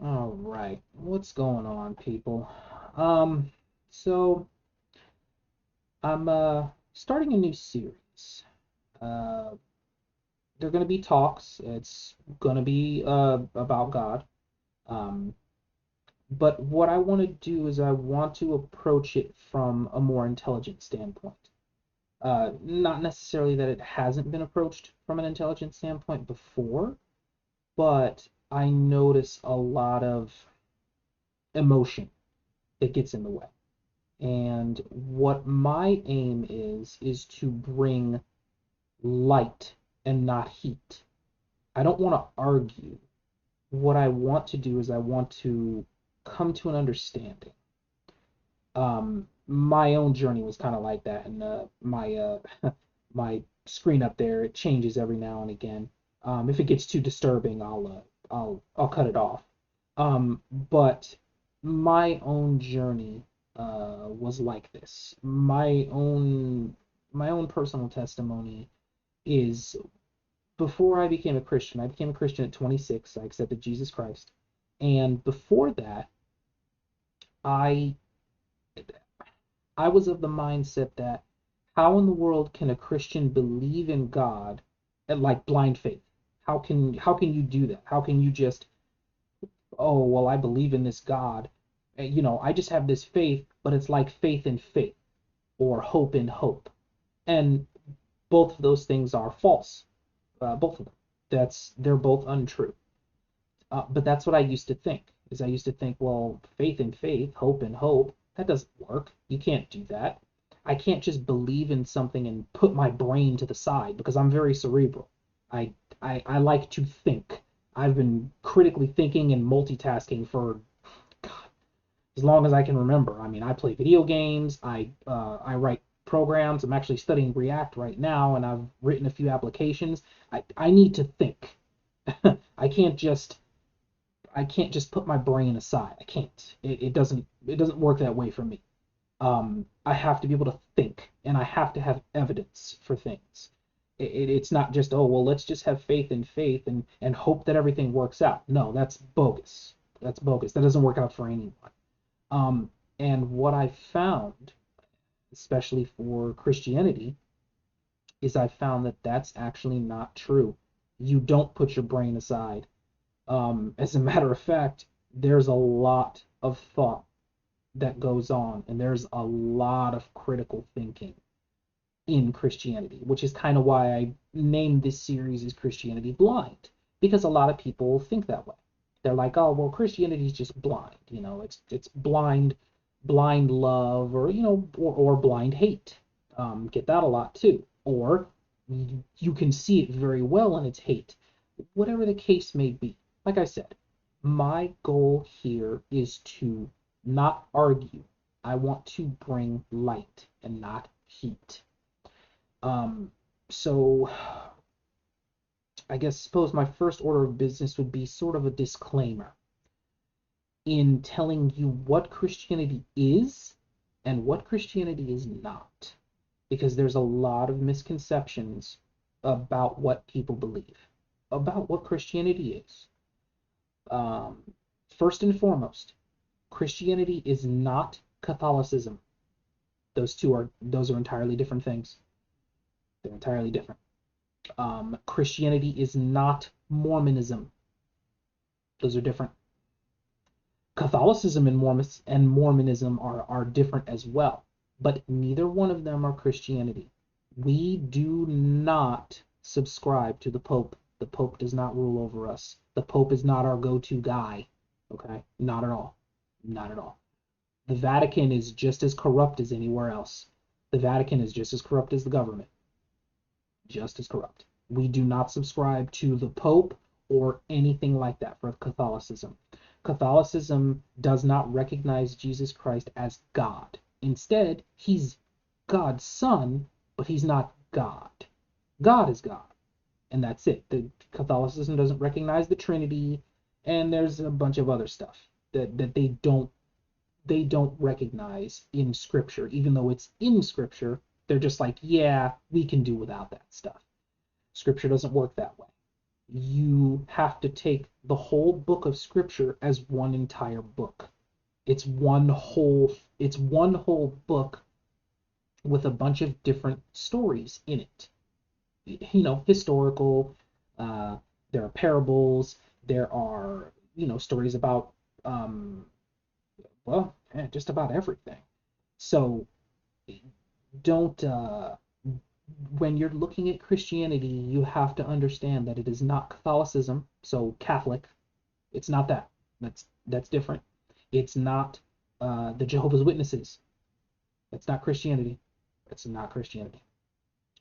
All right, what's going on, people? Um, so I'm starting a new series. Uh, they're gonna be talks. It's gonna be about God. Um, but what I want to do is I want to approach it from a more intelligent standpoint. Not necessarily that it hasn't been approached from an intelligent standpoint before, but I notice a lot of emotion that gets in the way. And what my aim is to bring light and not heat. I don't want to argue. What I want to do is I want to come to an understanding. My own journey was kind of like that, and my my screen up there, it changes every now and again. If it gets too disturbing, I'll cut it off. But my own journey was like this. My own personal testimony is before I became a Christian. I became a Christian at 26. I accepted Jesus Christ, and before that, I I was of the mindset that how in the world can a Christian believe in God at like blind faith? How can you do that? How can you just, oh, well, I believe in this God. I just have this faith, but it's like faith in faith or hope in hope. And both of those things are false. Both of them. They're both untrue. But that's what I used to think. Is I used to think, well, faith in faith, hope in hope, that doesn't work. You can't do that. I can't just believe in something and put my brain to the side because I'm very cerebral. I I like to think. I've been critically thinking and multitasking for God, as long as I can remember. I mean, I play video games. I write programs. I'm actually studying React right now, and I've written a few applications. I need to think. I can't just I can't just put my brain aside. I can't. It doesn't work that way for me. I have to be able to think, and I have to have evidence for things. It's not just, oh, well, let's just have faith in faith and hope that everything works out. No, that's bogus. That's bogus. That doesn't work out for anyone. Um, and what I found, especially for Christianity, is I found that that's actually not true. You don't put your brain aside. As a matter of fact, there's a lot of thought that goes on, and there's a lot of critical thinking in Christianity, which is kind of why I named this series as Christianity Blind, because a lot of people think that way. They're like, oh, well, Christianity is just blind, it's blind love, or or blind hate. Get that a lot too. Or you can see it very well in its hate, whatever the case may be. Like I said, my goal here is to not argue. I want to bring light and not heat. Um, so I guess suppose my first order of business would be sort of a disclaimer in telling you what Christianity is and what Christianity is not, because there's a lot of misconceptions about what people believe, about what Christianity is. Um, First and foremost, Christianity is not Catholicism. Those are entirely different things. They're entirely different. Christianity is not Mormonism. Those are different. Catholicism and Mormonism are different as well, but neither one of them are Christianity. We do not subscribe to the Pope. The Pope does not rule over us. The Pope is not our go-to guy. Okay? Not at all. Not at all. The Vatican is just as corrupt as anywhere else. The Vatican is just as corrupt as the government. Just as corrupt. We do not subscribe to the Pope or anything like that for Catholicism. Catholicism does not recognize Jesus Christ as God. Instead, he's God's son, but he's not God. God is God, and that's it. The Catholicism doesn't recognize the Trinity, and there's a bunch of other stuff that they don't recognize in Scripture, even though it's in Scripture. They're just like, yeah, we can do without that stuff. Scripture doesn't work that way. you have to take the whole book of Scripture as one entire book. It's one whole book with a bunch of different stories in it. Historical, uh, there are parables, there are, stories about, um, well, just about everything. So don't, when you're looking at Christianity, you have to understand that it is not Catholicism, so Catholic. It's not that. That's different. It's not the Jehovah's Witnesses. That's not Christianity. That's not Christianity.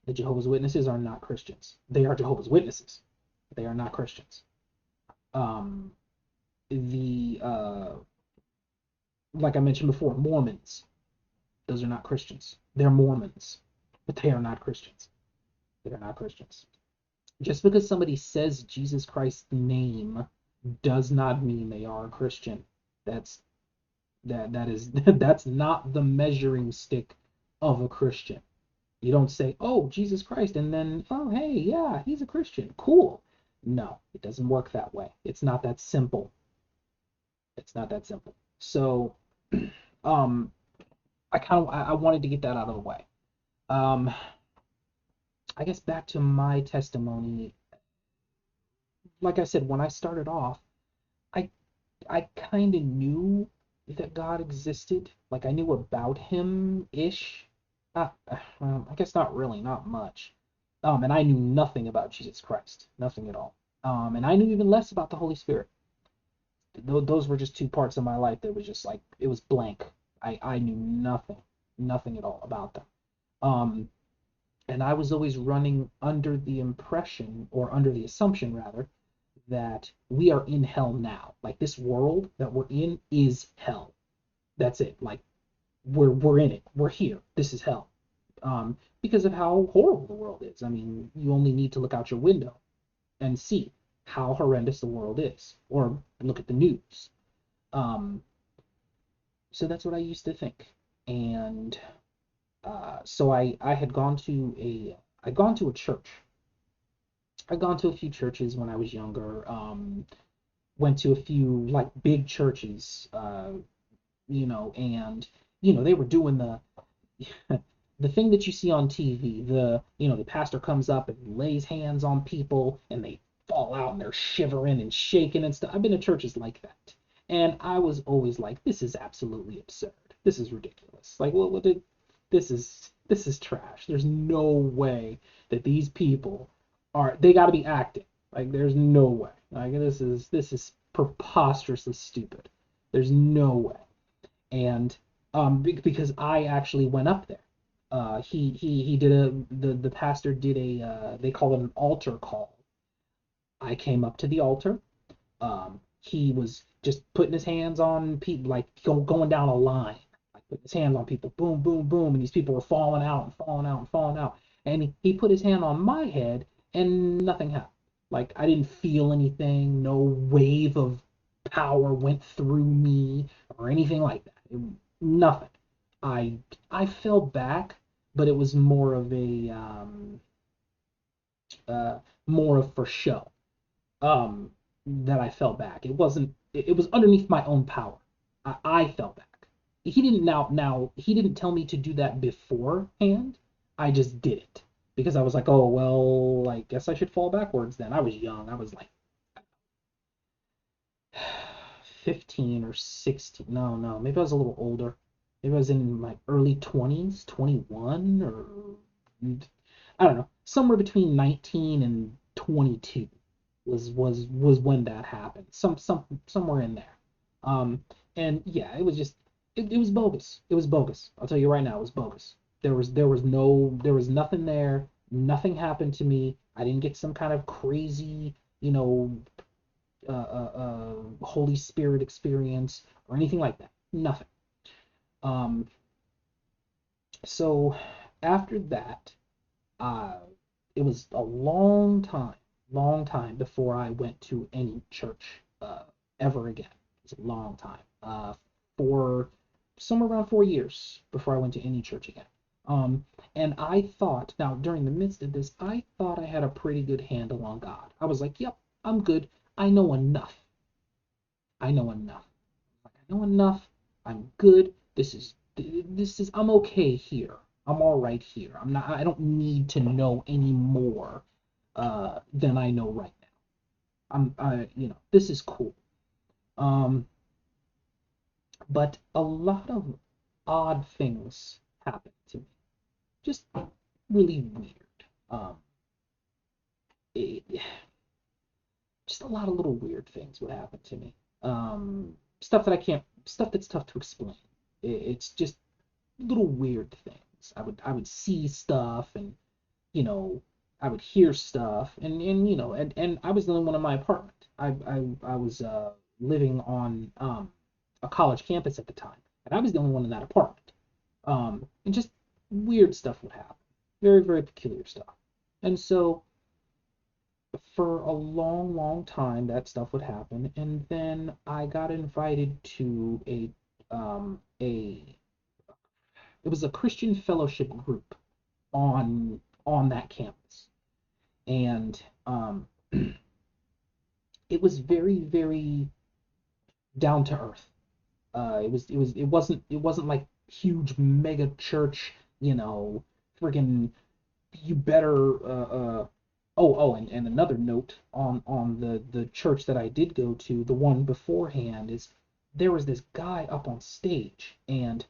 The Jehovah's Witnesses are not Christians. They are Jehovah's Witnesses, but they are not Christians. Um, the Like I mentioned before, Mormons. Those are not Christians. They're Mormons, but they are not Christians. They are not Christians. Just because somebody says Jesus Christ's name does not mean they are a Christian. That's that is that's not the measuring stick of a Christian. You don't say, "Oh, Jesus Christ," and then, "Oh, hey, yeah, he's a Christian. Cool." No, it doesn't work that way. It's not that simple. It's not that simple. So, um, I wanted to get that out of the way. Um, I guess back to my testimony. Like I said, when I started off, I I kind of knew that God existed. Like I knew about him ish. Not, well, I guess not really, not much. And I knew nothing about Jesus Christ, nothing at all. And I knew even less about the Holy Spirit. Those were just two parts of my life that was just like it was blank. I knew nothing at all about them. Um, and I was always running under the impression, or under the assumption rather, that we are in hell now. Like this world that we're in is hell. That's it. Like we're in it. We're here. This is hell. Because of how horrible the world is. I mean, you only need to look out your window and see how horrendous the world is, or look at the news. Um, so that's what I used to think, and so I had gone to a I'd gone to a church. I'd gone to a few churches when I was younger. Went to a few like big churches, and they were doing the the thing that you see on TV. The pastor comes up and lays hands on people, and they fall out and they're shivering and shaking and stuff. I've been to churches like that, and I was always like, this is absolutely absurd. This is ridiculous. Like, what did this is trash. There's no way that these people they got to be acting. Like, there's no way. Like, this is preposterously stupid. There's no way. And because I actually went up there. He did the pastor did they call it an altar call. I came up to the altar. He was just putting his hands on people, like going down a line, like putting his hands on people, boom, boom, boom, and these people were falling out and falling out and falling out. And he put his hand on my head, and nothing happened. Like I didn't feel anything. No wave of power went through me or anything like that. Nothing. I I fell back, but it was uh, more of for show. That I fell back. It wasn't. It was underneath my own power. I fell back. He didn't he didn't tell me to do that beforehand. I just did it because I was like, oh well, I guess I should fall backwards then. I was young. I was like 15 or 16. No, no, maybe I was a little older. Maybe I was in my early 20s, 21, or I don't know, somewhere between 19 and 22 was when that happened. Somewhere in there. Um, and yeah, it was just it was bogus. It was bogus. I'll tell you right now, it was bogus. There was nothing there. Nothing happened to me. I didn't get some kind of crazy, Holy Spirit experience or anything like that. Nothing. Um, so after that, uh, it was a long time before I went to any church ever again. It's a long time. For somewhere around 4 years before I went to any church again. Um, now during the midst of this, I thought I had a pretty good handle on God. I was like, yep, I'm good. I know enough. I know enough. Like, I know enough. I'm good. I'm okay here. I'm all right here. I don't need to know any more than I know right now. This is cool. Um, but a lot of odd things happen to me. Just really weird. Um, it, just a lot of little weird things would happen to me. Stuff that's tough to explain. It's just little weird things. I would see stuff, and you know, I would hear stuff, and I was the only one in my apartment. I was living on a college campus at the time, and I was the only one in that apartment. And just weird stuff would happen, very very peculiar stuff, and so for a long long time that stuff would happen, and then I got invited to a it was a Christian fellowship group on that campus, and it was very very down to earth. It wasn't like huge mega church, friggin' you better and another note on the church that I did go to, the one beforehand, is there was this guy up on stage, and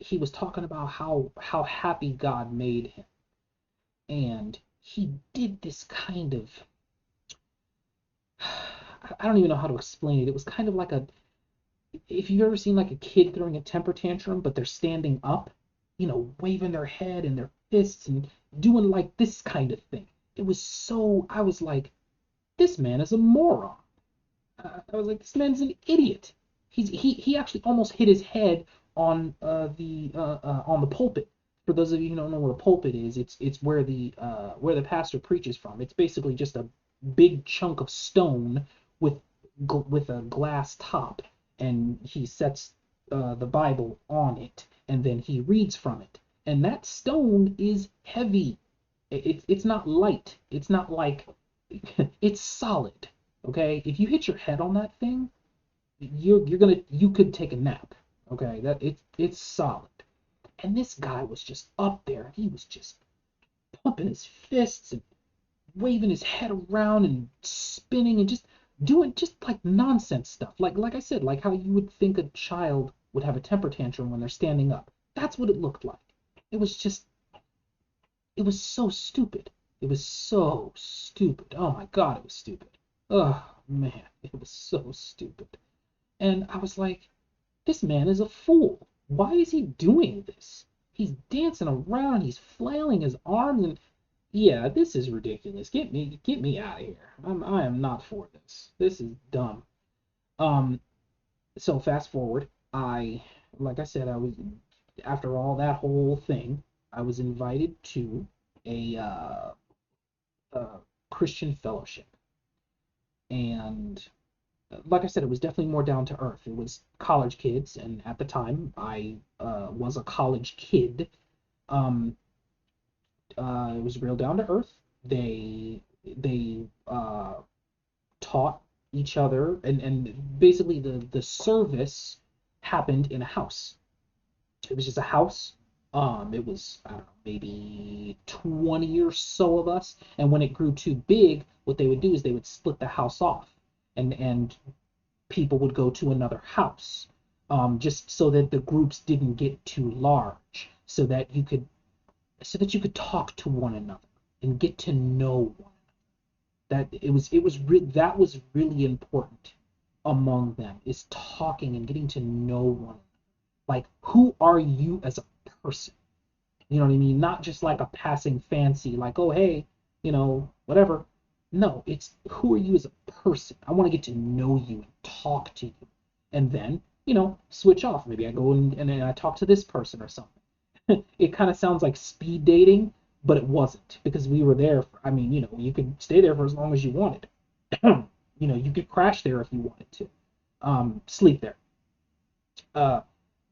he was talking about how happy God made him, and he did this kind of, I don't even know how to explain it. It was kind of like, if you've ever seen like a kid throwing a temper tantrum, but they're standing up, waving their head and their fists and doing like this kind of thing. I was like, this man is a moron. I was like, this man's an idiot. He actually almost hit his head on the pulpit. For those of you who don't know what a pulpit is, it's where the pastor preaches from. It's basically just a big chunk of stone with with a glass top, and he sets the Bible on it, and then he reads from it. And that stone is heavy. It's not light. It's not like it's solid. Okay, if you hit your head on that thing, you could take a nap. Okay, it's solid. And this guy was just up there, and he was just pumping his fists and waving his head around and spinning and just doing just like nonsense stuff. Like I said, like how you would think a child would have a temper tantrum when they're standing up. That's what it looked like. It was just it was so stupid. It was so stupid. Oh my God, it was stupid. Oh man, it was so stupid. And I was like, this man is a fool. Why is he doing this? He's dancing around, he's flailing his arms, and yeah, this is ridiculous. Get me out of here. I am not for this. This is dumb. Um, so fast forward, like I said, I was after all that whole thing, I was invited to a Christian fellowship, and like I said, it was definitely more down to earth. It was college kids, and at the time, I was a college kid. Um, it was real down to earth. They taught each other, and basically the service happened in a house. It was just a house. It was, I don't know, maybe 20 or so of us. And when it grew too big, what they would do is they would split the house off, and people would go to another house, just so that the groups didn't get too large, so that you could talk to one another and get to know one. That was really important among them, is talking and getting to know one. Like, who are you as a person? You know what I mean? Not just like a passing fancy, like, oh hey, whatever. No, it's who are you as a person? I want to get to know you and talk to you. And then, switch off. Maybe I go and I talk to this person or something. It kind of sounds like speed dating, but it wasn't, because we were there. I mean, you could stay there for as long as you wanted. You could crash there if you wanted to, sleep there. Uh,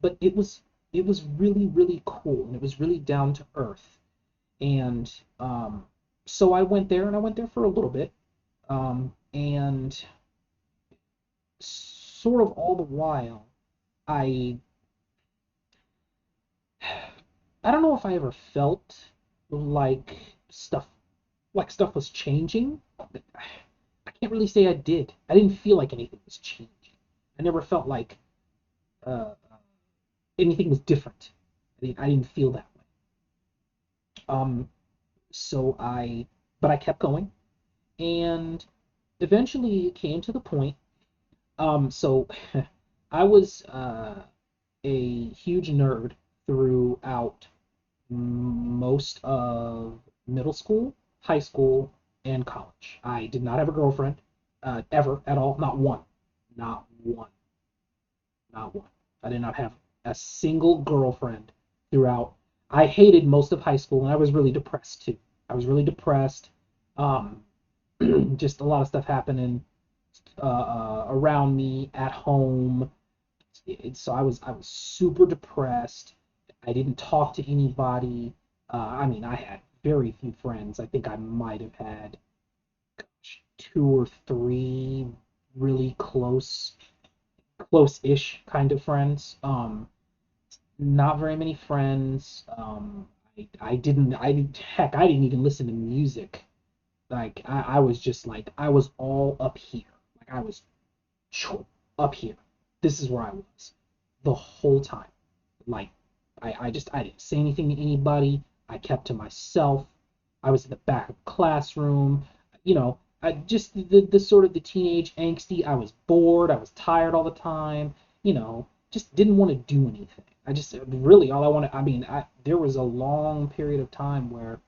but it was really really cool, and it was really down to earth. And so I went there, and I went there for a little bit. And sort of all the while, I I don't know if I ever felt like stuff stuff was changing. I can't really say I did. I didn't feel like anything was changing. I never felt like uh, anything was different. I didn't feel that way. Um, so but I kept going, and eventually it came to the point. So I was a huge nerd throughout most of middle school, high school, and college. I did not have a girlfriend ever at all. Not one. Not one. Not one. I did not have a single girlfriend throughout. I hated most of high school, and I was really depressed too. I was really depressed. Um, just a lot of stuff happening around me at home. So I was super depressed. I didn't talk to anybody. I mean, I had very few friends. I think I might have had two or three really close-ish kind of friends. Not very many friends. I didn't even listen to music. Like I was just like I was all up here. Like I was up here. This is where I was the whole time. Like I didn't say anything to anybody. I kept to myself. I was in the back of the classroom. I just the sort of the teenage angsty. I was bored. I was tired all the time. Just didn't want to do anything. I just really all I wanted. I mean, there was a long period of time where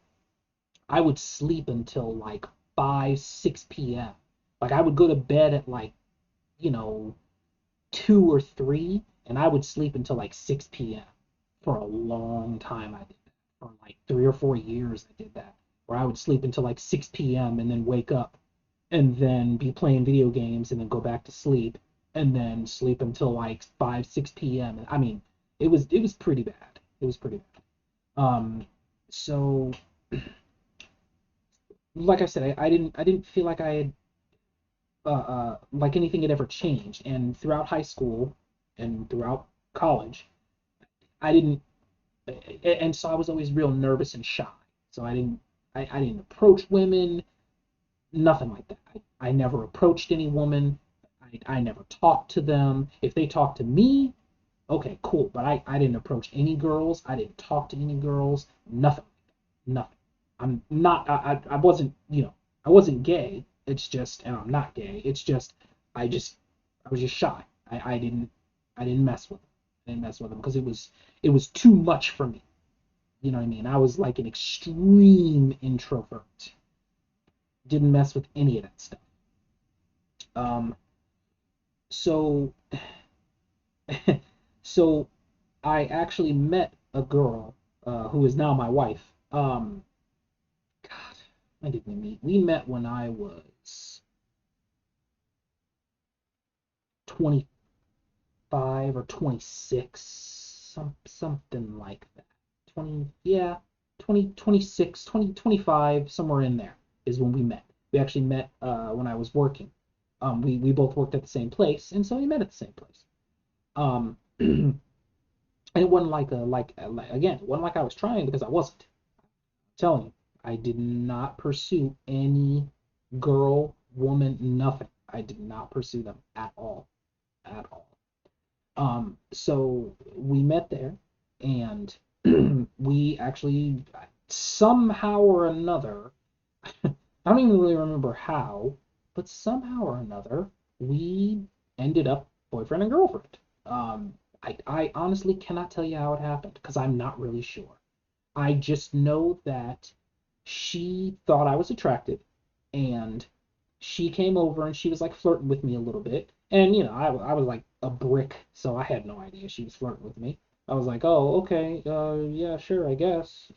I would sleep until like 5, 6 p.m. Like I would go to bed at like you know 2 or 3, and I would sleep until like 6 p.m. For a long time. I did that for like 3 or 4 years. I did that where I would sleep until like 6 p.m. and then wake up and then be playing video games and then go back to sleep and then sleep until like 5, 6 p.m. I mean, it was pretty bad. It was pretty bad. So like I said, I didn't feel like I had like anything had ever changed. And throughout high school and throughout college, I didn't, and so I was always real nervous and shy. So I didn't approach women, nothing like that. I never approached any woman. I never talked to them. If they talked to me, okay, cool. But I didn't approach any girls. I didn't talk to any girls. Nothing. Nothing. I'm not. I wasn't. I wasn't gay. It's just, and I'm not gay. It's just, I just, I was just shy. I didn't mess with them. I didn't mess with them because it was too much for me. You know what I mean? I was like an extreme introvert. Didn't mess with any of that stuff. Um, so, so I actually met a girl who is now my wife. God, when did we meet? We met when I was 25 or 26, something like that. 20, yeah, 20, 26, 20, 25, somewhere in there is when we met. We actually met when I was working. We both worked at the same place, and so we met at the same place. Um, and it wasn't again, it wasn't like I was trying because I wasn't. I'm telling you, I did not pursue any girl, woman, nothing. I did not pursue them at all, at all. So we met there, and we actually somehow or another, I don't even really remember how, but somehow or another, we ended up boyfriend and girlfriend. I honestly cannot tell you how it happened because I'm not really sure. I just know that she thought I was attractive, and she came over and she was like flirting with me a little bit. And I was like a brick, so I had no idea she was flirting with me. I was like, oh, okay, yeah, sure, I guess,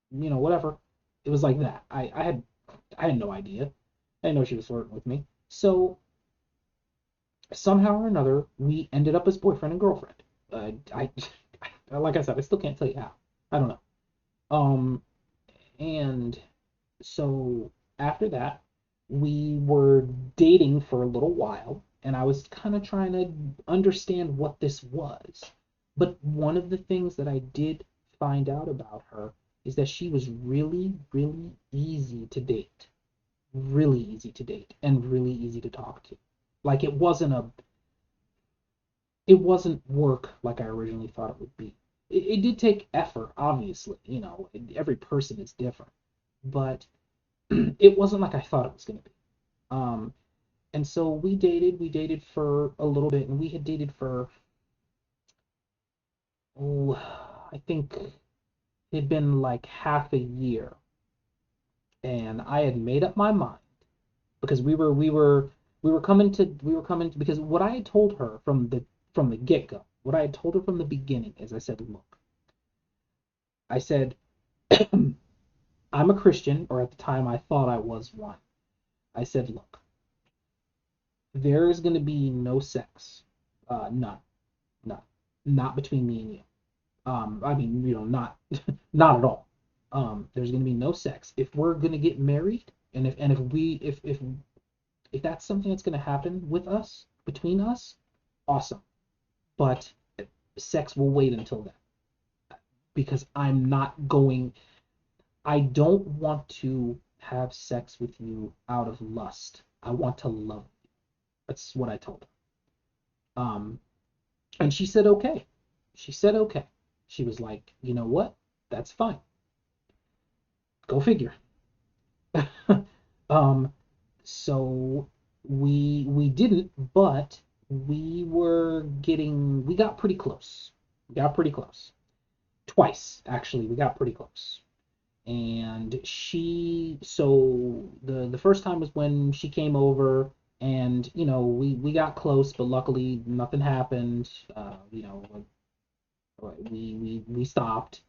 whatever. It was like that. I had no idea. I didn't know she was flirting with me. So somehow or another, we ended up as boyfriend and girlfriend. I like I said, I still can't tell you how. I don't know. Um, and so after that. we were dating for a little while, and I was kind of trying to understand what this was. But one of the things that I did find out about her is that she was really, really easy to date. Really easy to date and really easy to talk to. Like it wasn't work like I originally thought it would be. It did take effort, obviously, every person is different, but it wasn't like I thought it was going to be. Um, and so we dated for a little bit, and we had dated for, oh, I think it had been like half a year, and I had made up my mind because we were coming to, because what I had told her from the get-go, what I had told her from the beginning is I said, look, I said, I'm a Christian, or at the time I thought I was one. I said, look, there is going to be no sex, none, none, not between me and you. I mean, not not at all. There's going to be no sex. If we're going to get married, and if that's something that's going to happen with us, between us, awesome. But sex will wait until then, because I don't want to have sex with you out of lust. I want to love you. That's what I told her. And she said okay. She said okay. She was like, you know what? That's fine. Go figure. um, so we didn't, but we got pretty close. We got pretty close. Twice, actually, we got pretty close. And the first time was when she came over, and we got close, but luckily nothing happened. We stopped.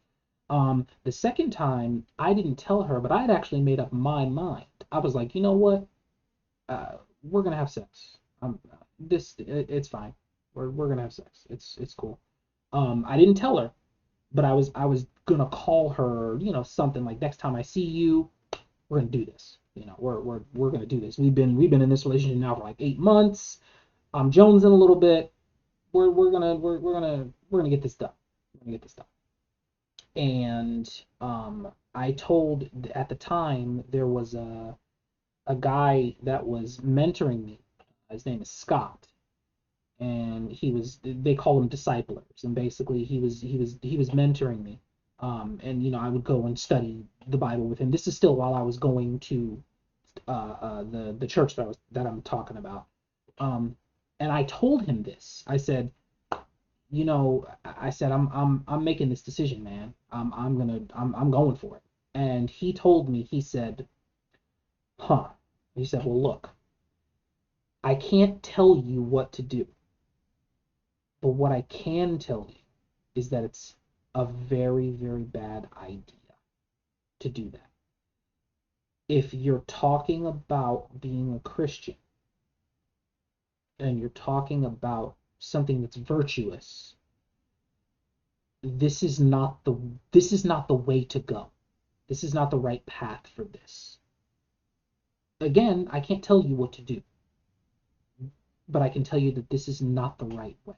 The second time I didn't tell her, but I had actually made up my mind. I was like, you know what? We're gonna have sex. It's fine. We're gonna have sex. It's cool. I didn't tell her, but I was gonna call her, something like, next time I see you, we're gonna do this. We're gonna do this. We've been in this relationship now for like 8 months. I'm jonesing a little bit. We're gonna get this done. We're gonna get this done. And I told at the time there was a guy that was mentoring me. His name is Scott, and they call him disciplers, and basically he was mentoring me. And I would go and study the Bible with him. This is still while I was going to the church that I'm talking about. Um, and I told him this. I said, I said, I'm making this decision, man. I'm going for it. And he told me, he said, huh. He said, well, look, I can't tell you what to do, but what I can tell you is that it's a very, very bad idea to do that. If you're talking about being a Christian, and you're talking about something that's virtuous, this is not the this is not the way to go. This is not the right path for this. Again, I can't tell you what to do, but I can tell you that this is not the right way.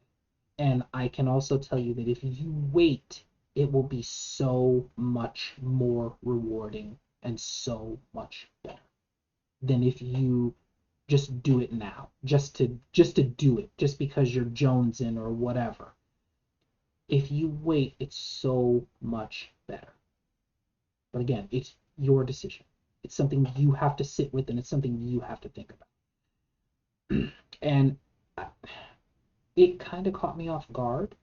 And I can also tell you that if you wait, it will be so much more rewarding and so much better than if you just do it now, just to do it, just because you're jonesing or whatever. If you wait, it's so much better. But again, it's your decision. It's something you have to sit with, and it's something you have to think about. And it kind of caught me off guard,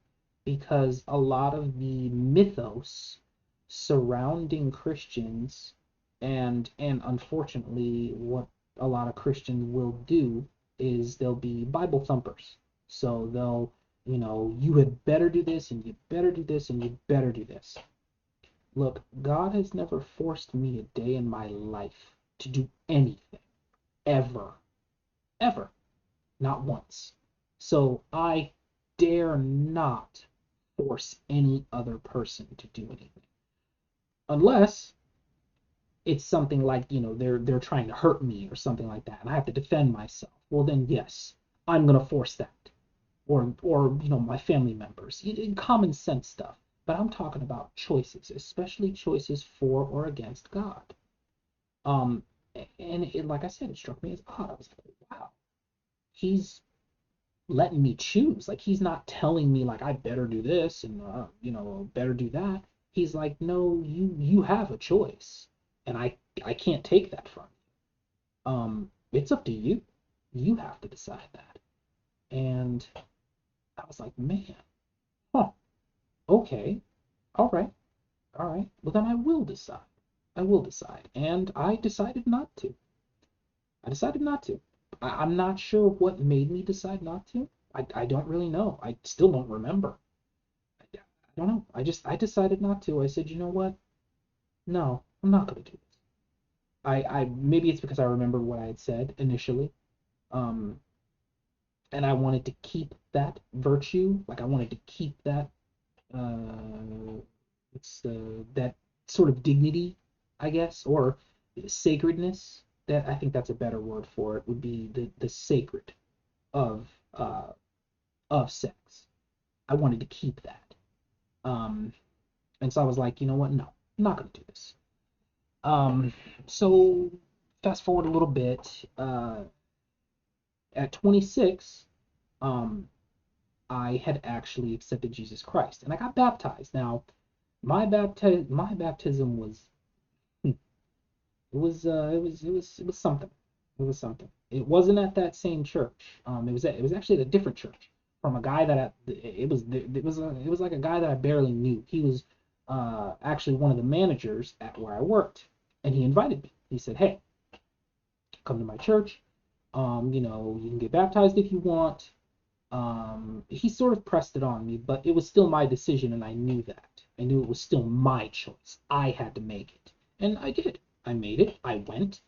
because a lot of the mythos surrounding Christians, and unfortunately what a lot of Christians will do is they'll be Bible thumpers. So they'll, you had better do this, and you better do this, and you better do this. Look, God has never forced me a day in my life to do anything, ever, ever, not once. So I dare not force any other person to do anything. Unless it's something like, they're trying to hurt me or something like that, and I have to defend myself, well then yes, I'm gonna force that. Or my family members, common sense stuff. But I'm talking about choices, especially choices for or against God. Um, and like I said, it struck me as odd. I was like, wow, he's letting me choose. Like he's not telling me like I better do this and better do that. He's like, no, you have a choice, and I can't take that from you. It's up to you. You have to decide that. And I was like, man, huh, okay, all right, all right. Well, then I will decide. I will decide. And I decided not to. I decided not to. I'm not sure what made me decide not to. I don't really know. I still don't remember. I don't know. I decided not to. I said, you know what? No, I'm not gonna do this. I maybe it's because I remember what I had said initially. Um, and I wanted to keep that virtue. Like I wanted to keep that it's that sort of dignity, I guess, or sacredness. That I think that's a better word for it. Would be the sacred of uh, of sex. I wanted to keep that. Um, and so I was like, you know what? No, I'm not gonna do this. Um, so fast forward a little bit. At 26, um, I had actually accepted Jesus Christ, and I got baptized. Now, my baptism was it was something. It was something. It wasn't at that same church. It was actually at a different church from a guy that it was like a guy that I barely knew. He was actually one of the managers at where I worked, and he invited me. He said, "Hey, come to my church. You can get baptized if you want." He sort of pressed it on me, but it was still my decision, and I knew that. I knew it was still my choice. I had to make it, and I did. I made it. I went,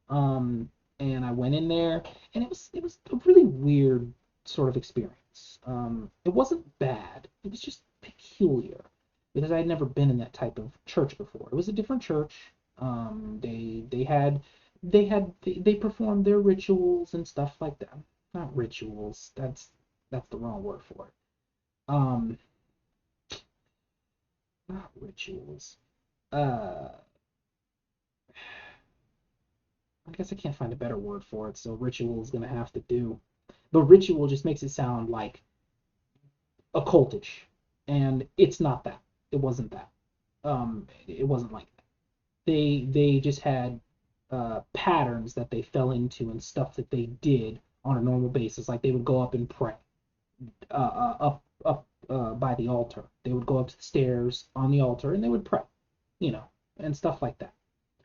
um, and I went in there, and it was a really weird sort of experience. It wasn't bad. It was just peculiar because I had never been in that type of church before. It was a different church. They performed their rituals and stuff like that. Not rituals. That's the wrong word for it. Um, Not rituals. Uh, I guess I can't find a better word for it, so ritual is gonna have to do. But ritual just makes it sound like occultish, and it's not that. It wasn't that. It wasn't like that. They just had patterns that they fell into and stuff that they did on a normal basis. Like they would go up and pray up by the altar. They would go up to the stairs on the altar and they would pray, you know, and stuff like that.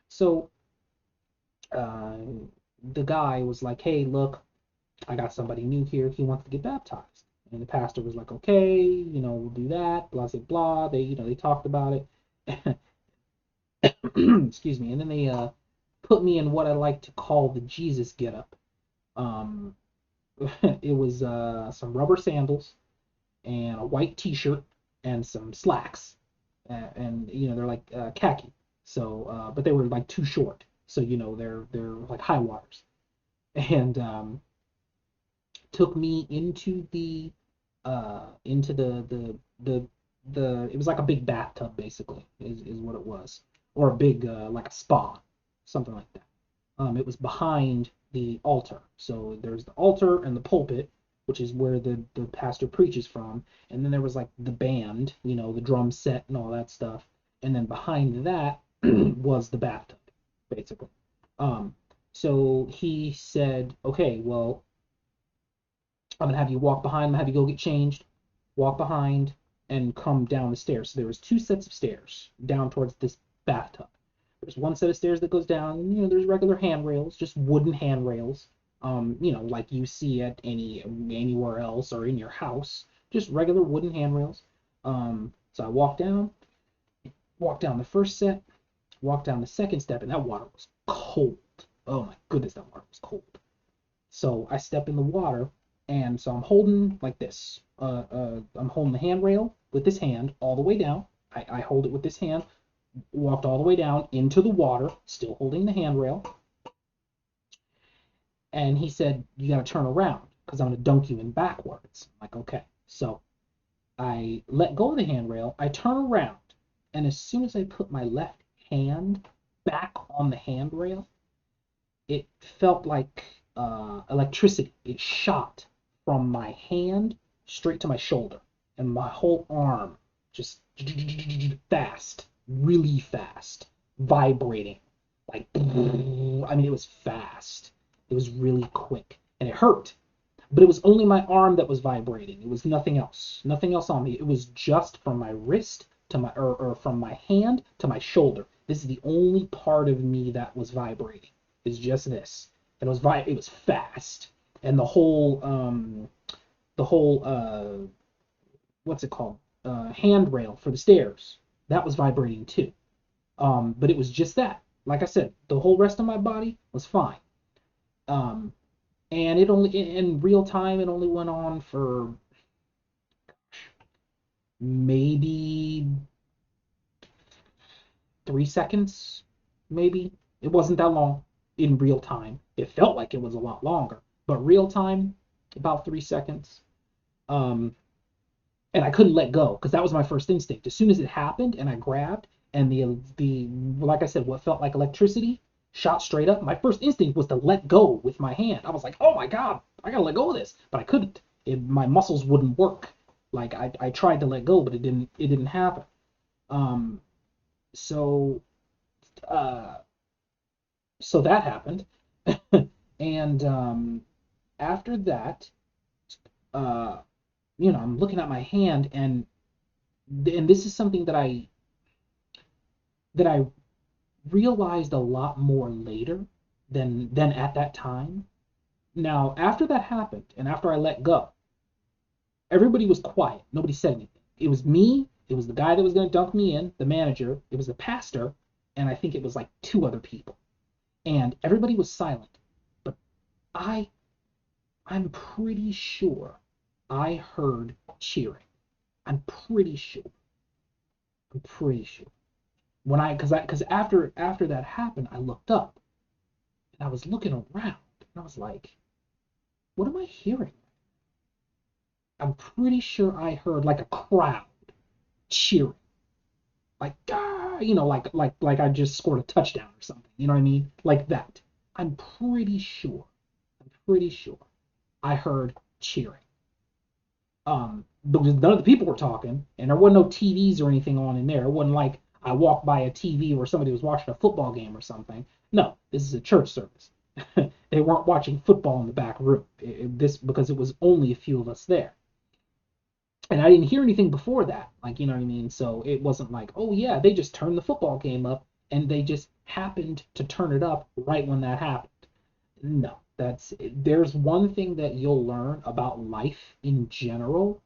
So uh, the guy was like, "Hey, look, I got somebody new here. He wants to get baptized." And the pastor was like, "Okay, we'll do that." Blah blah blah. They talked about it. Excuse me. And then they put me in what I like to call the Jesus getup. Um, it was some rubber sandals and a white T-shirt and some slacks, and they're like khaki. So, but they were like too short, so they're like high waters, and took me into the it was like a big bathtub basically is what it was, or a big like a spa, something like that. It was behind the altar. So there's the altar and the pulpit, which is where the pastor preaches from. And then there was like the band, the drum set and all that stuff. And then behind that was the bathtub, basically. Um, so he said, okay, well, I'm gonna have you walk behind, I'm gonna have you go get changed, walk behind, and come down the stairs. So there was two sets of stairs down towards this bathtub. There's one set of stairs that goes down, and there's regular handrails, just wooden handrails. Like you see at anywhere else or in your house, just regular wooden handrails. So I walked down the first set, walked down the second step, and that water was cold. Oh my goodness, that water was cold. So I step in the water, and so I'm holding like this. I'm holding the handrail with this hand all the way down. I hold it with this hand, walked all the way down into the water, still holding the handrail. And he said, "You got to turn around because I'm going to dunk you in backwards." I'm like, okay. So I let go of the handrail. I turn around. And as soon as I put my left hand back on the handrail, it felt like electricity. It shot from my hand straight to my shoulder. And my whole arm just fast, really fast, vibrating. Like, I mean, it was fast. It was really quick. And it hurt. But it was only my arm that was vibrating. It was nothing else. Nothing else on me. It was just from my wrist to my, or from my hand to my shoulder. This is the only part of me that was vibrating. It's just this. And it was fast. And the whole what's it called? Handrail for the stairs. That was vibrating too. But it was just that. Like I said, the whole rest of my body was fine. Um, and it only in real time it only went on for maybe 3 seconds, maybe. It wasn't that long in real time. It felt like it was a lot longer, but real time, about 3 seconds. Um, and I couldn't let go because that was my first instinct. As soon as it happened, and I grabbed, and the like I said, what felt like electricity shot straight up. My first instinct was to let go with my hand. I was like, "Oh my god, I gotta let go of this," but I couldn't. My muscles wouldn't work. Like I tried to let go, but it didn't happen. Um, so uh, so that happened, and after that, uh, I'm looking at my hand, and this is something that I realized a lot more later than at that time. Now, after that happened, and after I let go, everybody was quiet. Nobody said anything. It was me. It was the guy that was going to dunk me in, the manager. It was the pastor, and I think it was like two other people. And everybody was silent. But I, I'm pretty sure I heard cheering. I'm pretty sure. I'm pretty sure. Because after that happened, I looked up and I was looking around and I was like, what am I hearing? I'm pretty sure I heard like a crowd cheering, like ah, like I just scored a touchdown or something. You know what I mean? Like that. I'm pretty sure. I'm pretty sure I heard cheering. Because none of the people were talking, and there wasn't no TVs or anything on in there. It wasn't like I walked by a TV where somebody was watching a football game or something. No, this is a church service. They weren't watching football in the back room. This because it was only a few of us there, and I didn't hear anything before that. Like you know what I mean. So it wasn't like, oh yeah, they just turned the football game up, and they just happened to turn it up right when that happened. No, there's one thing that you'll learn about life in general.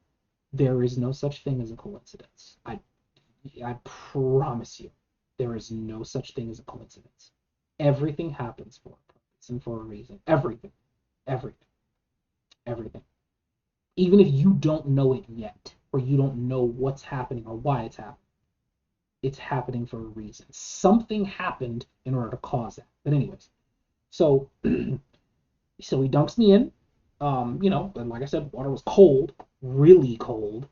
There is no such thing as a coincidence. I promise you, there is no such thing as a coincidence. Everything happens for a purpose and for a reason. Everything, everything, everything. Even if you don't know it yet, or you don't know what's happening or why it's happening for a reason. Something happened in order to cause that. But anyways, so so he dunks me in. And like I said, water was cold, really cold.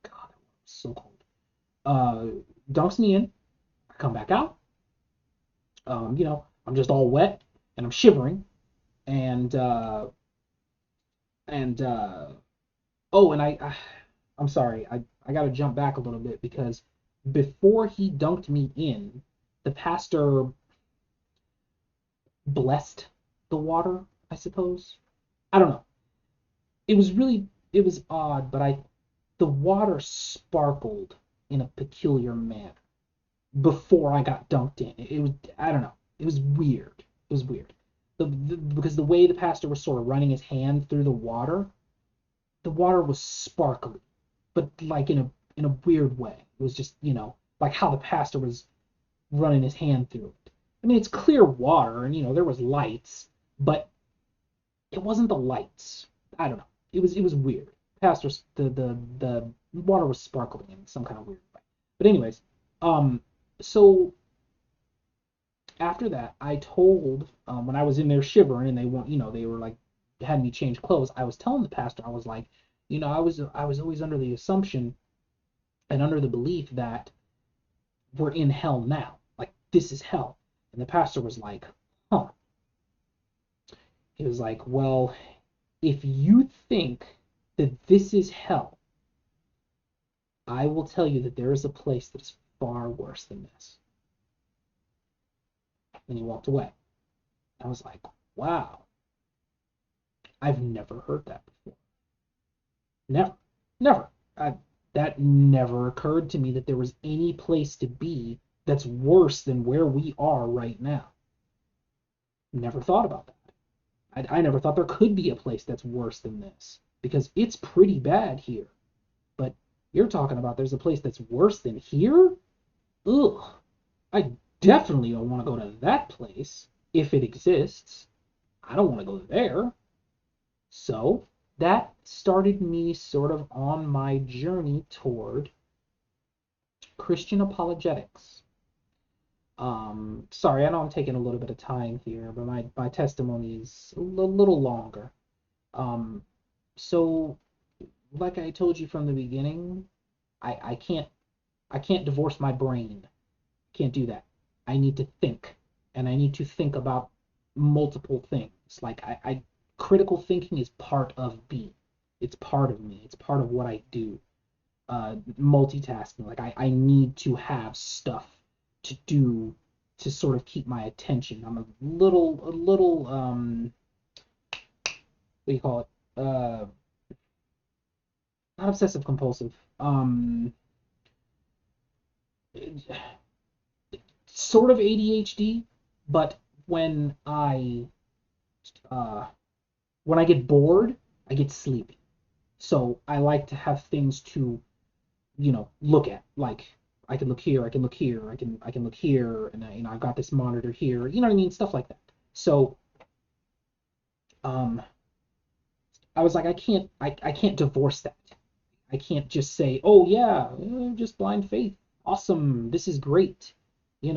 God, it was so cold. Uh, Dunks me in. I come back out. I'm just all wet and I'm shivering. And and oh, and I'm sorry. I got to jump back a little bit because before he dunked me in, the pastor blessed the water, I suppose. I don't know. It was odd, but the water sparkled in a peculiar manner before I got dunked in. It was I don't know. It was weird. It was weird. Because the way the pastor was sort of running his hand through the water was sparkly, but like in a weird way. It was just like how the pastor was running his hand through it. I mean, it's clear water, and there was lights, but it wasn't the lights. I don't know. It was weird. Pastors the water was sparkling in some kind of weird way. But anyways, um So after that, I told when I was in there shivering and they want, they were like had me change clothes. I was telling the pastor, I was like, I was always under the assumption and under the belief that we're in hell now. Like this is hell. And the pastor was like, huh. He was like, well, if you think that this is hell, I will tell you that there is a place that is far worse than this. And he walked away. I was like, wow, I've never heard that before. Never, never. That never occurred to me that there was any place to be that's worse than where we are right now. Never thought about that. I never thought there could be a place that's worse than this because it's pretty bad here. But you're talking about there's a place that's worse than here? Ugh. I definitely don't want to go to that place if it exists. I don't want to go there. So that started me sort of on my journey toward Christian apologetics. Sorry, I know I'm taking a little bit of time here, but my testimony is a little longer. Um, so like I told you from the beginning, I can't divorce my brain. Can't do that. I need to think, and I need to think about multiple things. Like critical thinking is part of me. It's part of me. It's part of what I do. Multitasking. Like I need to have stuff to do to sort of keep my attention. I'm a little what do you call it? Not obsessive compulsive. Sort of ADHD, but when I uh when I get bored, I get sleepy. So I like to have things to, look at. Like I can look here, I can look here, I can look here, and I've got this monitor here. You know what I mean? Stuff like that. So um, I was like, I can't divorce that. I can't just say, oh yeah, just blind faith. Awesome, this is great. That's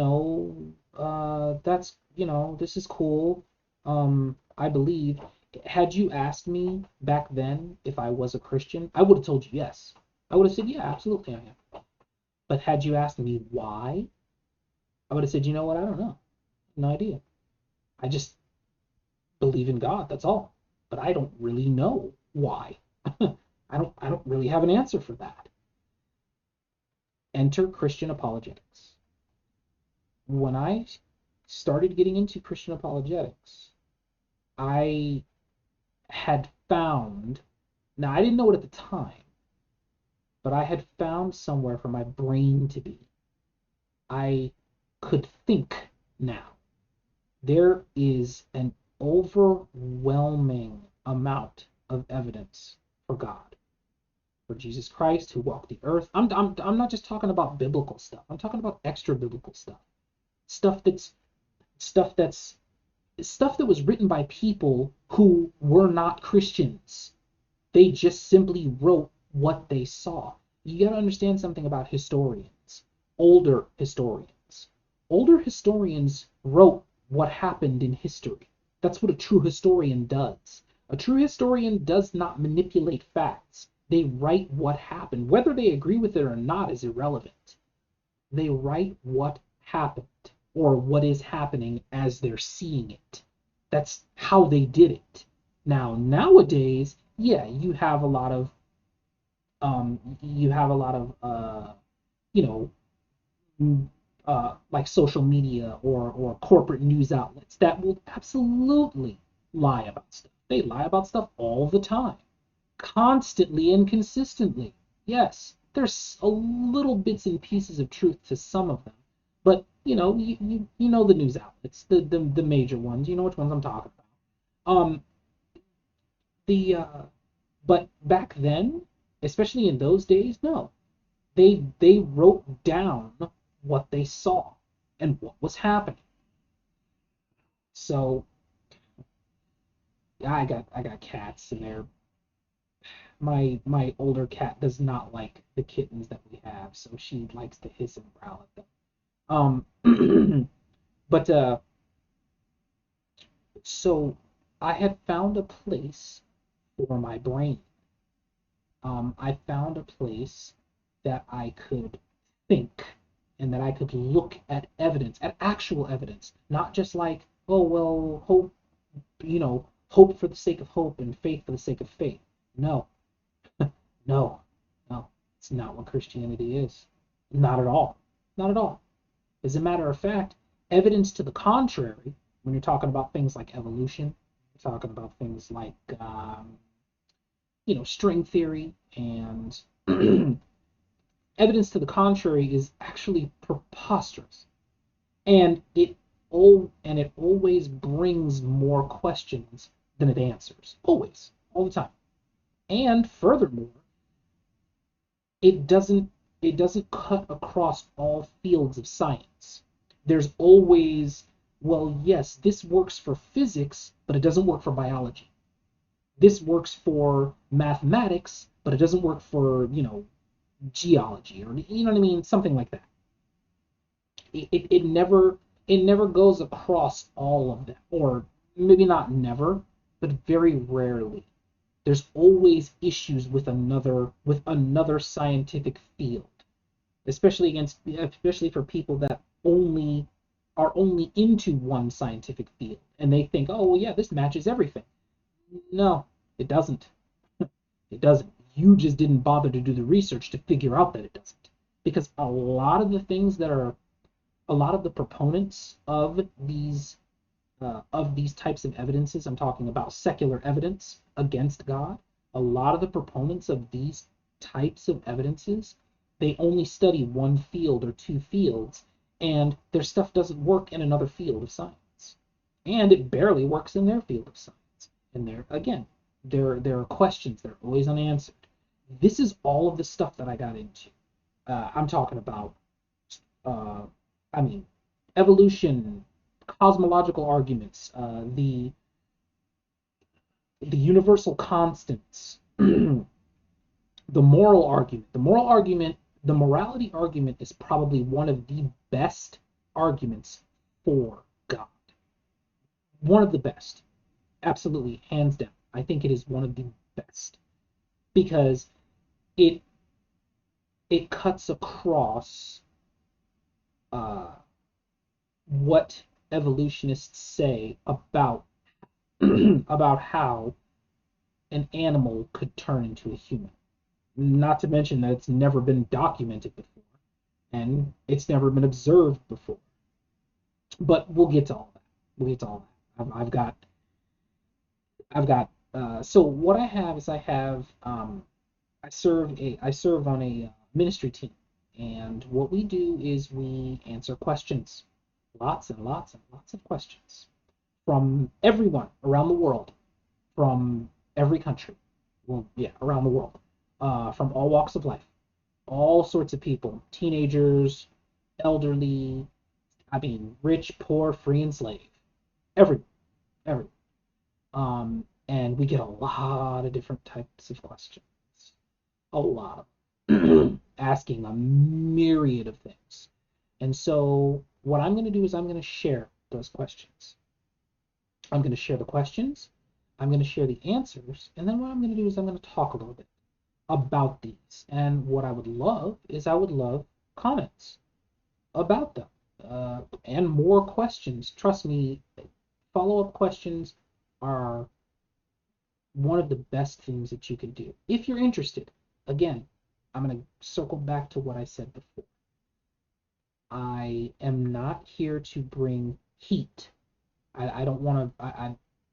this is cool. I believe. Had you asked me back then if I was a Christian, I would have told you yes. I would have said, yeah, absolutely I am. But had you asked me why, I would have said, you know what, I don't know. No idea. I just believe in God, that's all. But I don't really know why. I don't really have an answer for that. Enter Christian apologetics. When I started getting into Christian apologetics, I had found, now I didn't know it at the time, but I had found somewhere for my brain to be. I could think now. There is an overwhelming amount of evidence for God, for Jesus Christ who walked the earth. I'm not just talking about biblical stuff. I'm talking about extra biblical stuff. Stuff that's stuff that's stuff that was written by people who were not Christians. They just simply wrote what they saw. You got to understand something about historians, older historians. Older historians wrote what happened in history. That's what a true historian does. A true historian does not manipulate facts. They write what happened. Whether they agree with it or not is irrelevant. They write what happened or what is happening as they're seeing it. That's how they did it. Now, nowadays, yeah, you have a lot of you know like social media or corporate news outlets that will absolutely lie about stuff. They lie about stuff all the time, constantly and consistently. Yes, there's a little bits and pieces of truth to some of them, but you know the news outlets, the major ones. You know which ones I'm talking about. The But back then, especially in those days, no, they wrote down what they saw and what was happening. So I got cats, and my older cat does not like the kittens that we have, so she likes to hiss and growl at them. Um, but so I had found a place for my brain. I found a place that I could think and that I could look at evidence, at actual evidence, not just like, oh, well, hope, hope for the sake of hope and faith for the sake of faith. No, no, no, it's not what Christianity is. Not at all. Not at all. As a matter of fact, evidence to the contrary, when you're talking about things like evolution, you're talking about things like, string theory and evidence to the contrary is actually preposterous, and it always brings more questions than it answers, always, all the time. And furthermore, it doesn't it doesn't cut across all fields of science. There's always, well, yes, this works for physics, but it doesn't work for biology. This works for mathematics, but it doesn't work for, geology, or you know what I mean, something like that. It never goes across all of them, or maybe not never, but very rarely. There's always issues with another scientific field, especially for people that only into one scientific field, and they think, oh well, yeah, this matches everything. No, it doesn't. It doesn't. You just didn't bother to do the research to figure out that it doesn't, because a lot of the proponents of these types of evidences, I'm talking about secular evidence against God, a lot of the proponents of these types of evidences, they only study one field or two fields, and their stuff doesn't work in another field of science. And it barely works in their field of science. And there are questions that are always unanswered. This is all of the stuff that I got into. I'm talking about uh, I mean, evolution, cosmological arguments, the universal constants, the moral argument. The morality argument is probably one of the best arguments for God. One of the best, absolutely, hands down. I think it is one of the best because it it cuts across uh, what evolutionists say about about how an animal could turn into a human. Not to mention that it's never been documented before and it's never been observed before. But we'll get to all that. We'll get to all that. So what I have is I serve on a ministry team, and what we do is we answer questions, lots and lots and lots of questions from everyone around the world, from every country, well, yeah, around the world, from all walks of life, all sorts of people, teenagers, elderly, I mean, rich, poor, free and slave, every, every. And we get a lot of different types of questions, a lot of asking a myriad of things. And so what I'm going to do is I'm going to share those questions. I'm going to share the questions, I'm going to share the answers, and then what I'm going to do is I'm going to talk a little bit about these. And what I would love is I would love comments about them, and more questions. Trust me, follow-up questions are one of the best things that you can do if you're interested. Again, I'm going to circle back to what I said before. I am not here to bring heat. I don't want to.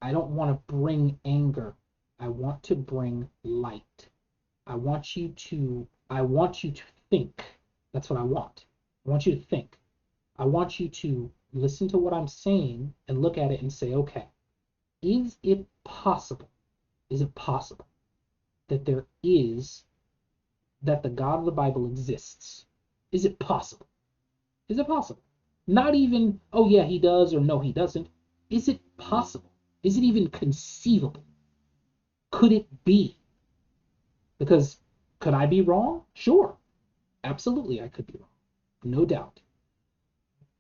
I don't want to bring anger. I want to bring light. I want you to think. That's what I want. I want you to think. I want you to listen to what I'm saying and look at it and say, okay, is it possible? Is it possible that that the God of the Bible exists? Is it possible? Is it possible? Not even, oh yeah, he does, or no, he doesn't. Is it possible? Is it even conceivable? Could it be? Because could I be wrong? Sure. Absolutely, I could be wrong. No doubt.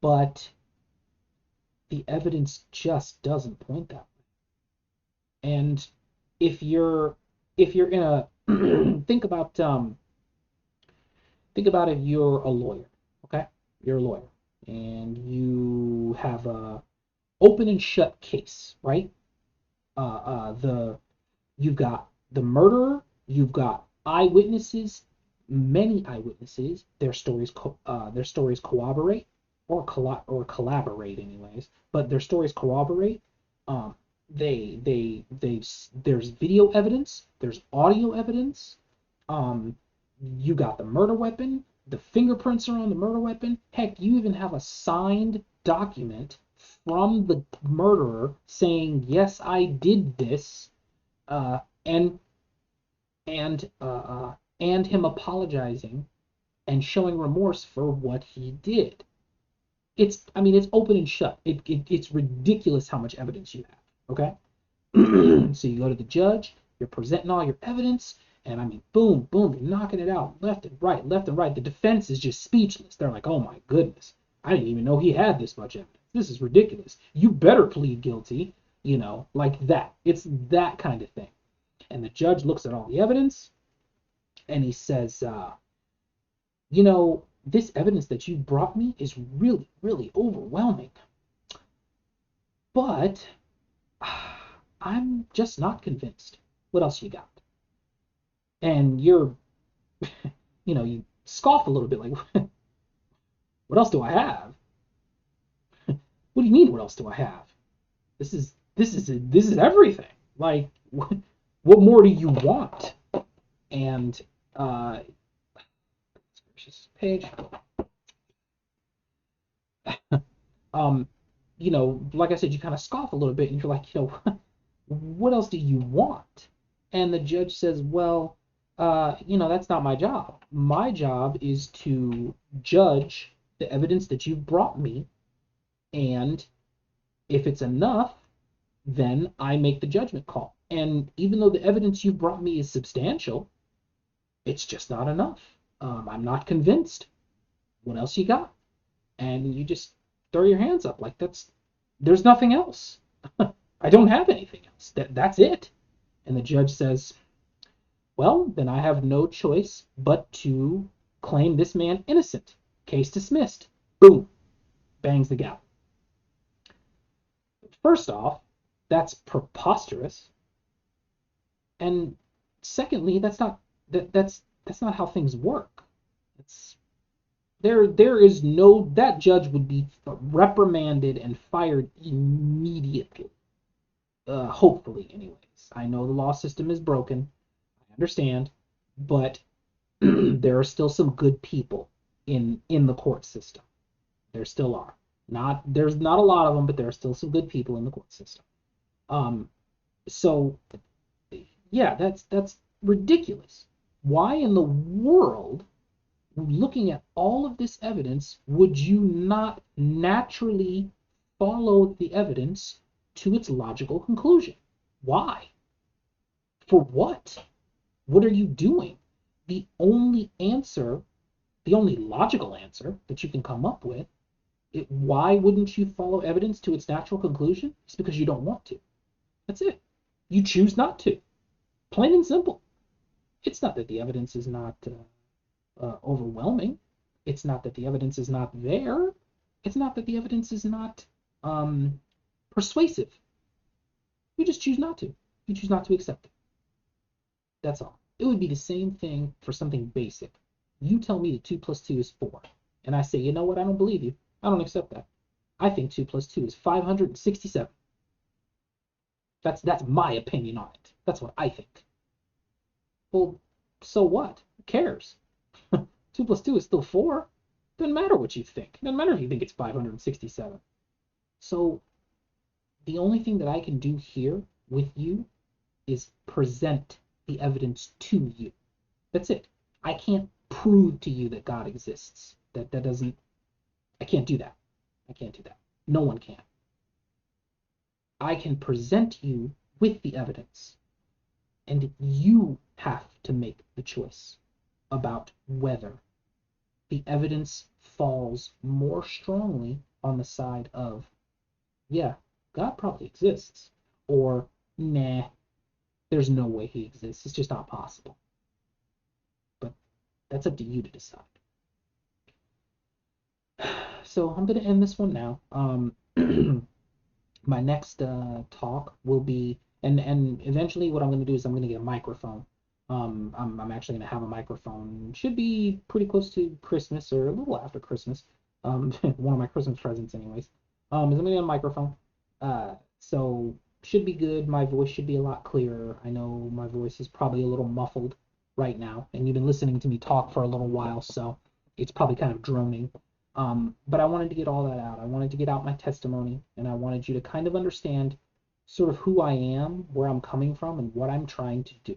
but the evidence just doesn't point that way. And if you're in a think about if you're a lawyer, okay? You're a lawyer and you have a open and shut case, right? The You've got the murderer, you've got eyewitnesses, many eyewitnesses. Their stories corroborate or collaborate, anyways. But their stories corroborate. Um, there's video evidence, there's audio evidence. Um, you got the murder weapon, the fingerprints are on the murder weapon. Heck, you even have a signed document from the murderer saying, "Yes, I did this," uh, and and and him apologizing and showing remorse for what he did. I mean, it's open and shut. It's ridiculous how much evidence you have. Okay, so you go to the judge, you're presenting all your evidence, and I mean, boom, boom, you're knocking it out left and right, left and right. The defense is just speechless. They're like, "Oh my goodness, I didn't even know he had this much evidence. This is ridiculous. You better plead guilty." Like that. It's that kind of thing. And the judge looks at all the evidence and he says, this evidence that you brought me is really, really overwhelming. But I'm just not convinced. What else you got? And you scoff a little bit like, what else do I have? What do you mean, what else do I have? This is everything. Like, what more do you want? And page. um, like I said, you kind of scoff a little bit, and you're like, what else do you want? And the judge says, well, that's not my job. My job is to judge the evidence that you've brought me, and if it's enough, then I make the judgment call. And even though the evidence you've brought me is substantial, it's just not enough. I'm not convinced. What else you got? And you just throw your hands up like there's nothing else. I don't have anything else. That's it. And the judge says, well, then I have no choice but to claim this man innocent. Case dismissed. Boom. Bangs the gavel. First off, that's preposterous. And secondly, that's not how things work. There is no, that judge would be reprimanded and fired immediately. Hopefully, anyways. I know the law system is broken. I understand, but there are still some good people in the court system. There still are. There's not a lot of them, but there are still some good people in the court system. So yeah, that's ridiculous. Why in the world, looking at all of this evidence, would you not naturally follow the evidence to its logical conclusion? Why? For what? What are you doing? The only logical answer that you can come up with, why wouldn't you follow evidence to its natural conclusion? It's because you don't want to. That's it. You choose not to. Plain and simple. It's not that the evidence is not overwhelming. It's not that the evidence is not there. It's not that the evidence is not persuasive. You just choose not to. You choose not to accept it. That's all. It would be the same thing for something basic. You tell me that 2 plus 2 is 4, and I say, you know what, I don't believe you. I don't accept that. I think 2 plus 2 is 567. That's my opinion on it. That's what I think. Well, so what? Who cares? 2 plus 2 is still 4. Doesn't matter what you think. Doesn't matter if you think it's 567. So the only thing that I can do here with you is present the evidence to you. That's it. I can't prove to you that God exists. I can't do that. I can't do that. No one can. I can present you with the evidence, and you have to make the choice about whether the evidence falls more strongly on the side of, yeah, God probably exists, or nah, there's no way he exists. It's just not possible. But that's up to you to decide. So I'm gonna end this one now. My next talk will be, and eventually what I'm gonna do is I'm gonna get a microphone. I'm actually gonna have a microphone. Should be pretty close to Christmas or a little after Christmas. One of my Christmas presents, anyways. Is I'm gonna get a microphone. So should be good. My voice should be a lot clearer. I know my voice is probably a little muffled right now, and you've been listening to me talk for a little while, so it's probably kind of droning. But I wanted to get all that out. I wanted to get out my testimony, and I wanted you to kind of understand sort of who I am, where I'm coming from, and what I'm trying to do.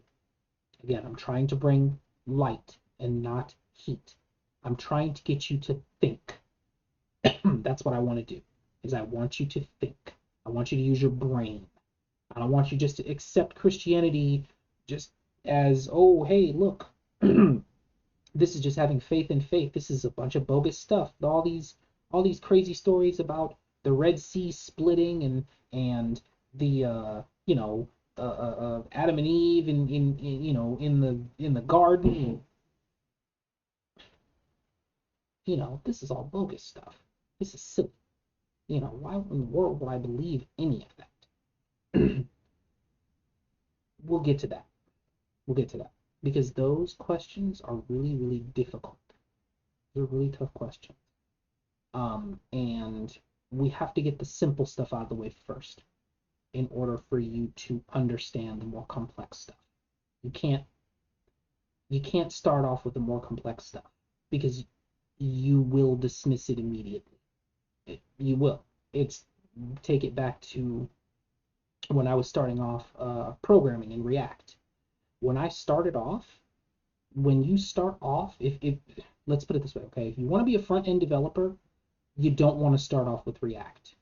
Again, I'm trying to bring light and not heat. I'm trying to get you to think. That's what I want to do, is I want you to think. I want you to use your brain. I don't want you just to accept Christianity just as, oh, hey, look, this is just having faith in faith. This is a bunch of bogus stuff. All these crazy stories about the Red Sea splitting and the Adam and Eve in the garden. This is all bogus stuff. This is silly. Why in the world would I believe any of that? We'll get to that. We'll get to that because those questions are really, really difficult. They're really tough questions. And we have to get the simple stuff out of the way first in order for you to understand the more complex stuff. You can't start off with the more complex stuff because you will dismiss it immediately. You will. It's take it back to when I was starting off programming in React. When I started off, when you start off, if let's put it this way, okay? If you want to be a front end developer, you don't want to start off with React.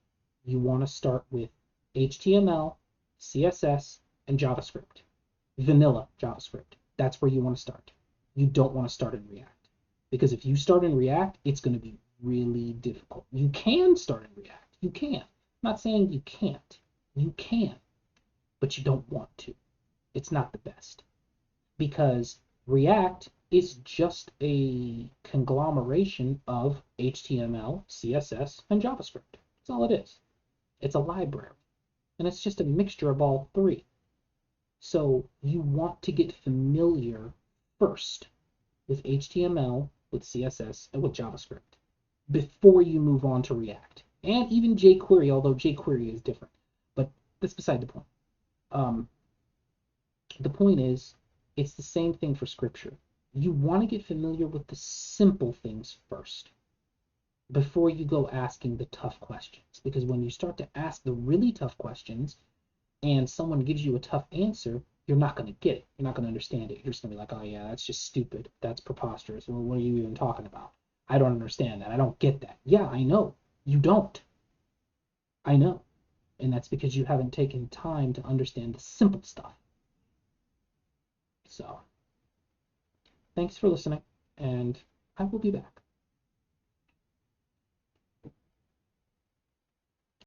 You want to start with HTML, CSS, and JavaScript. Vanilla JavaScript. That's where you want to start. You don't want to start in React. Because if you start in React, it's going to be really difficult. You can start in React. You can. I'm not saying you can't. You can. But you don't want to. It's not the best. Because React is just a conglomeration of HTML, CSS, and JavaScript. That's all it is. It's a library. And it's just a mixture of all three. So you want to get familiar first with HTML, with CSS, and with JavaScript before you move on to React. And even jQuery, although jQuery is different. But that's beside the point. The point is, it's the same thing for Scripture. You want to get familiar with the simple things first before you go asking the tough questions. Because when you start to ask the really tough questions and someone gives you a tough answer, you're not going to get it. You're not going to understand it. You're just going to be like, oh yeah, that's just stupid. That's preposterous. Well, what are you even talking about? I don't understand that. I don't get that. Yeah, I know. You don't. I know. And that's because you haven't taken time to understand the simple stuff. So, thanks for listening, and I will be back.